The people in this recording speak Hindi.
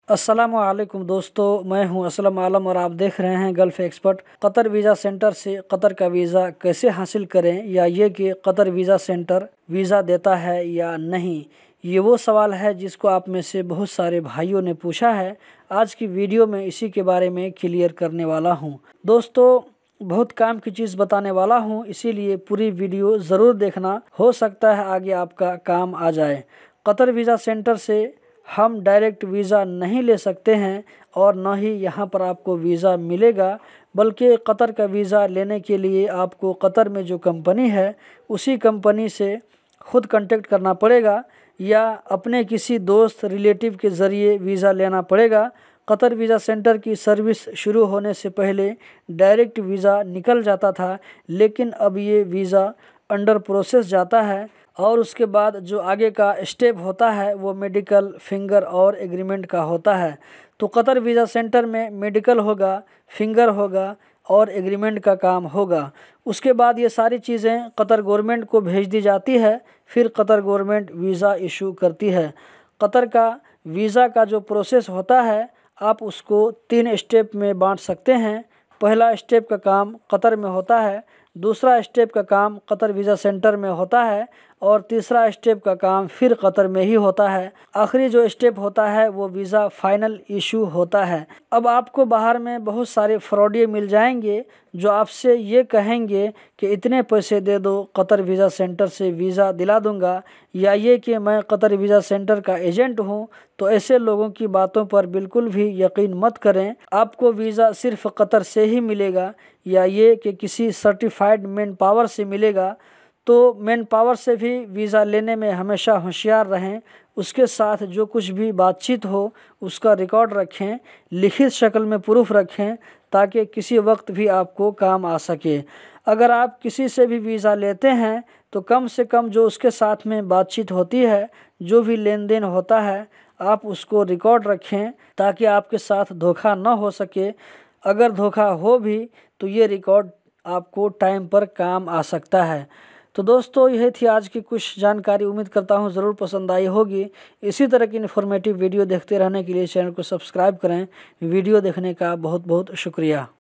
अस्सलामुअलैकुम दोस्तों, मैं हूं असलम आलम और आप देख रहे हैं gulf expert. Qatar visa centre से कतर का वीज़ा कैसे हासिल करें, या ये कि कतर वीज़ा सेंटर वीज़ा देता है या नहीं, ये वो सवाल है जिसको आप में से बहुत सारे भाइयों ने पूछा है। आज की वीडियो में इसी के बारे में क्लियर करने वाला हूं। दोस्तों, बहुत काम की चीज़ बताने वाला हूं, इसीलिए पूरी वीडियो ज़रूर देखना, हो सकता है आगे आपका काम आ जाए। कतर वीज़ा सेंटर से हम डायरेक्ट वीज़ा नहीं ले सकते हैं और न ही यहाँ पर आपको वीज़ा मिलेगा, बल्कि कतर का वीज़ा लेने के लिए आपको कतर में जो कंपनी है उसी कंपनी से ख़ुद कांटेक्ट करना पड़ेगा या अपने किसी दोस्त रिलेटिव के ज़रिए वीज़ा लेना पड़ेगा। कतर वीज़ा सेंटर की सर्विस शुरू होने से पहले डायरेक्ट वीज़ा निकल जाता था, लेकिन अब ये वीज़ा अंडर प्रोसेस जाता है और उसके बाद जो आगे का स्टेप होता है वो मेडिकल, फिंगर और एग्रीमेंट का होता है। तो कतर वीज़ा सेंटर में मेडिकल होगा, फिंगर होगा और एग्रीमेंट का काम होगा। उसके बाद ये सारी चीज़ें कतर गवर्नमेंट को भेज दी जाती है, फिर कतर गवर्नमेंट वीज़ा इशू करती है। कतर का वीज़ा का जो प्रोसेस होता है आप उसको 3 स्टेप में बांट सकते हैं। पहला स्टेप का काम कतर में होता है, दूसरा स्टेप का काम कतर वीज़ा सेंटर में होता है और तीसरा स्टेप का काम फिर कतर में ही होता है। आखिरी जो स्टेप होता है वो वीज़ा फाइनल इशू होता है। अब आपको बाहर में बहुत सारे फ्रॉडिये मिल जाएंगे जो आपसे ये कहेंगे कि इतने पैसे दे दो, कतर वीज़ा सेंटर से वीज़ा दिला दूंगा, या ये कि मैं कतर वीज़ा सेंटर का एजेंट हूँ। तो ऐसे लोगों की बातों पर बिल्कुल भी यकीन मत करें। आपको वीज़ा सिर्फ कतर से ही मिलेगा, या ये कि किसी सर्टिफाइड मैन पावर से मिलेगा। तो मैन पावर से भी वीज़ा लेने में हमेशा होशियार रहें। उसके साथ जो कुछ भी बातचीत हो उसका रिकॉर्ड रखें, लिखित शक्ल में प्रूफ रखें, ताकि किसी वक्त भी आपको काम आ सके। अगर आप किसी से भी वीज़ा लेते हैं तो कम से कम जो उसके साथ में बातचीत होती है, जो भी लेन देन होता है, आप उसको रिकॉर्ड रखें ताकि आपके साथ धोखा न हो सके। अगर धोखा हो भी तो ये रिकॉर्ड आपको टाइम पर काम आ सकता है। तो दोस्तों, यह थी आज की कुछ जानकारी। उम्मीद करता हूँ ज़रूर पसंद आई होगी। इसी तरह की इन्फॉर्मेटिव वीडियो देखते रहने के लिए चैनल को सब्सक्राइब करें। वीडियो देखने का बहुत बहुत शुक्रिया।